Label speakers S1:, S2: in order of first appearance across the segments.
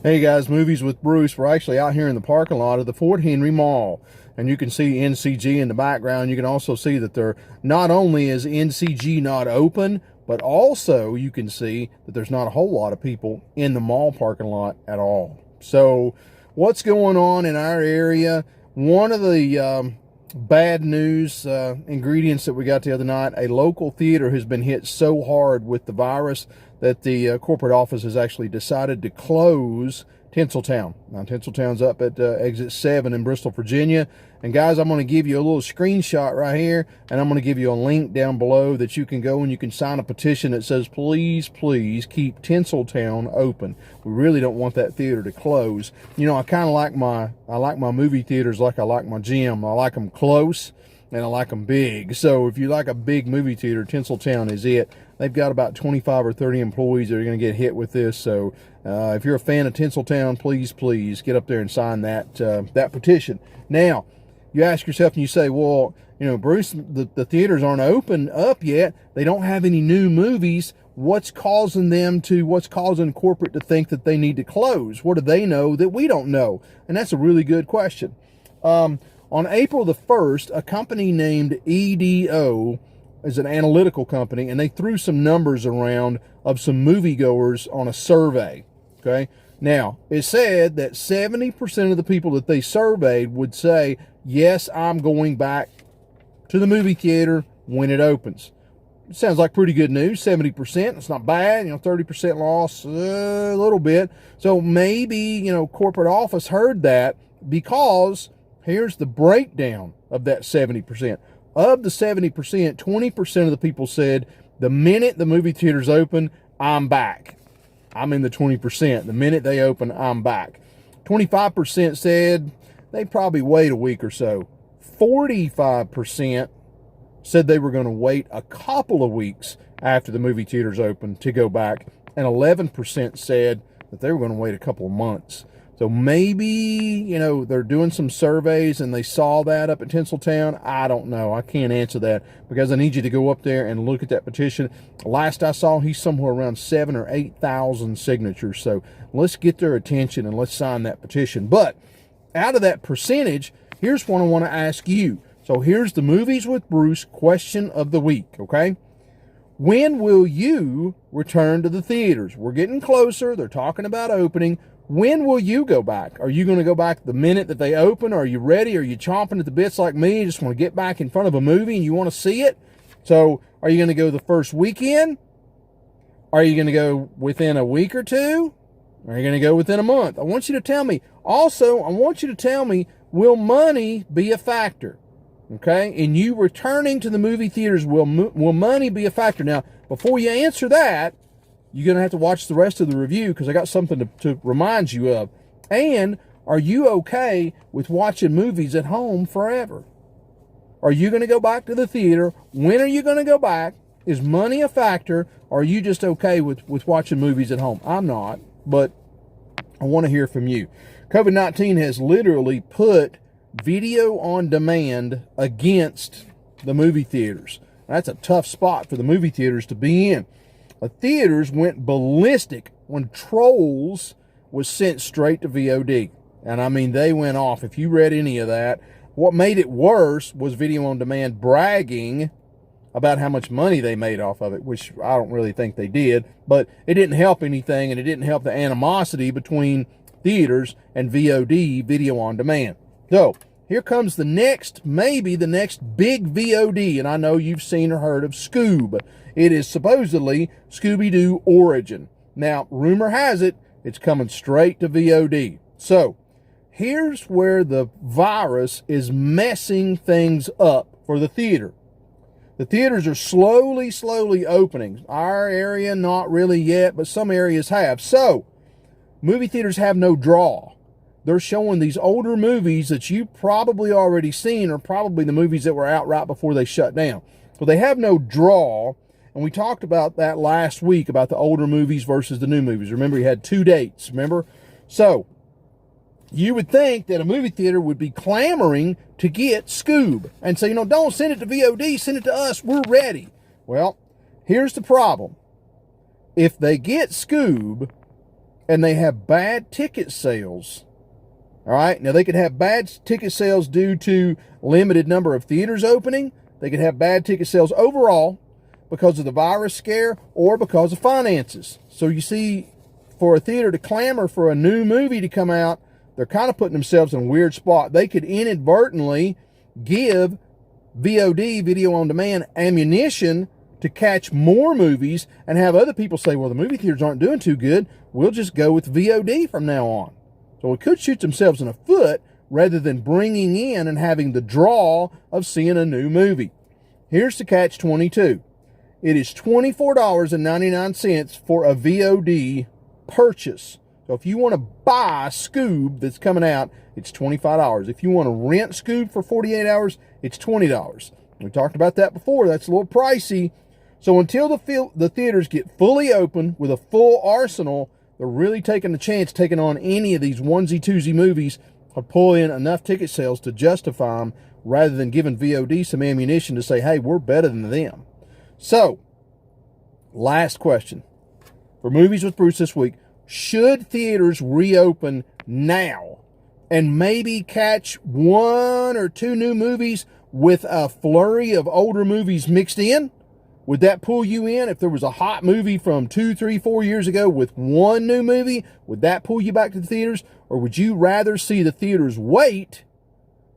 S1: Hey guys, Movies with Bruce. We're actually out here in the parking lot of the Fort Henry Mall, and you can see NCG in the background. You can also see that they're not only is NCG not open, but also you can see that there's not a whole lot of people in the mall parking lot at all. So what's going on in our area? One of the bad news ingredients that we got the other night, a local theater has been hit so hard with the virus that the corporate office has actually decided to close Tinseltown. Now, Tinseltown's up at exit 7 in Bristol, Virginia. And guys, I'm going to give you a little screenshot right here, and I'm going to give you a link down below that you can go and you can sign a petition that says, please, please keep Tinseltown open. We really don't want that theater to close. You know, I kind of like my movie theaters like I like my gym. I like them close, and I like them big. So if you like a big movie theater, Tinseltown is it. They've got about 25 or 30 employees that are going to get hit with this. So if you're a fan of Tinseltown, please, please get up there and sign that petition. Now, you ask yourself and you say, well, you know, Bruce, the theaters aren't open up yet. They don't have any new movies. What's causing corporate to think that they need to close? What do they know that we don't know? And that's a really good question. On April the 1st, a company named EDO is an analytical company, and they threw some numbers around of some moviegoers on a survey, okay? Now, it said that 70% of the people that they surveyed would say, yes, I'm going back to the movie theater when it opens. It sounds like pretty good news, 70%. It's not bad, you know, 30% loss, a little bit. So maybe, you know, corporate office heard that, because here's the breakdown of that 70%. Of the 70%, 20% of the people said, the minute the movie theater's open, I'm back. I'm in the 20%. The minute they open, I'm back. 25% said they'd probably wait a week or so. 45% said they were going to wait a couple of weeks after the movie theater's open to go back. And 11% said that they were going to wait a couple of months. So maybe, you know, they're doing some surveys and they saw that up at Tinseltown. I don't know. I can't answer that, because I need you to go up there and look at that petition. Last I saw, he's somewhere around 7,000 or 8,000 signatures. So let's get their attention and let's sign that petition. But out of that percentage, here's what I want to ask you. So here's the Movies with Bruce question of the week, okay? When will you return to the theaters? We're getting closer. They're talking about opening. When will you go back? Are you going to go back the minute that they open? Are you ready? Are you chomping at the bits like me? You just want to get back in front of a movie and you want to see it? So are you going to go the first weekend? Are you going to go within a week or two? Are you going to go within a month? I want you to tell me. Also, I want you to tell me, will money be a factor? Okay? In you returning to the movie theaters, will money be a factor? Now, before you answer that, you're going to have to watch the rest of the review, because I got something to remind you of. And are you okay with watching movies at home forever? Are you going to go back to the theater? When are you going to go back? Is money a factor? Or are you just okay with watching movies at home? I'm not, but I want to hear from you. COVID-19 has literally put video on demand against the movie theaters. That's a tough spot for the movie theaters to be in. The theaters went ballistic when Trolls was sent straight to VOD. And I mean, they went off. If you read any of that, what made it worse was Video On Demand bragging about how much money they made off of it, which I don't really think they did. But it didn't help anything, and it didn't help the animosity between theaters and VOD, Video On Demand. So here comes the next, maybe the next big VOD, and I know you've seen or heard of Scoob. It is supposedly Scooby-Doo Origin. Now, rumor has it, it's coming straight to VOD. So, here's where the virus is messing things up for the theater. The theaters are slowly opening. Our area, not really yet, but some areas have. So, movie theaters have no draw. They're showing these older movies that you've probably already seen, or probably the movies that were out right before they shut down. So they have no draw. And we talked about that last week, about the older movies versus the new movies. Remember, you had 2 dates, remember? So, you would think that a movie theater would be clamoring to get Scoob and say, you know, don't send it to VOD, send it to us, we're ready. Well, here's the problem. If they get Scoob, and they have bad ticket sales, all right, now they could have bad ticket sales due to limited number of theaters opening. They could have bad ticket sales overall because of the virus scare or because of finances. So you see, for a theater to clamor for a new movie to come out, they're kind of putting themselves in a weird spot. They could inadvertently give VOD, Video On Demand, ammunition to catch more movies and have other people say, well, the movie theaters aren't doing too good. We'll just go with VOD from now on. So it could shoot themselves in the foot rather than bringing in and having the draw of seeing a new movie. Here's the catch-22. It is $24.99 for a VOD purchase. So if you want to buy Scoob that's coming out, it's $25. If you want to rent Scoob for 48 hours, it's $20. We talked about that before. That's a little pricey. So until the theaters get fully open with a full arsenal, they're really taking the chance, taking on any of these onesie-twosie movies, to pull in enough ticket sales to justify them, rather than giving VOD some ammunition to say, hey, we're better than them. So, last question. For Movies with Bruce this week, should theaters reopen now and maybe catch 1 or 2 new movies with a flurry of older movies mixed in? Would that pull you in? If there was a hot movie from 2, 3, 4 years ago with 1 new movie, would that pull you back to the theaters? Or would you rather see the theaters wait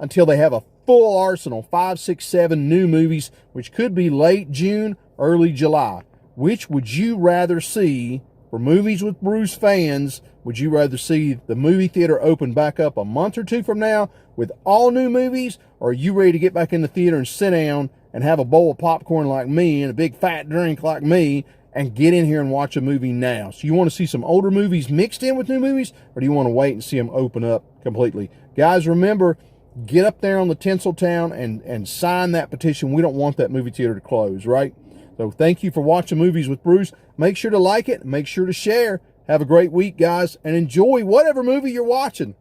S1: until they have a full arsenal, 5, 6, 7 new movies, which could be late June, early July? Which would you rather see? For Movies with Bruce fans, would you rather see the movie theater open back up a month or 2 from now with all new movies? Or are you ready to get back in the theater and sit down and have a bowl of popcorn like me and a big fat drink like me and get in here and watch a movie now? So you want to see some older movies mixed in with new movies, or do you want to wait and see them open up completely? Guys, remember, get up there on the Tinseltown and sign that petition. We don't want that movie theater to close, right? So thank you for watching Movies with Bruce. Make sure to like it. Make sure to share. Have a great week, guys, and enjoy whatever movie you're watching.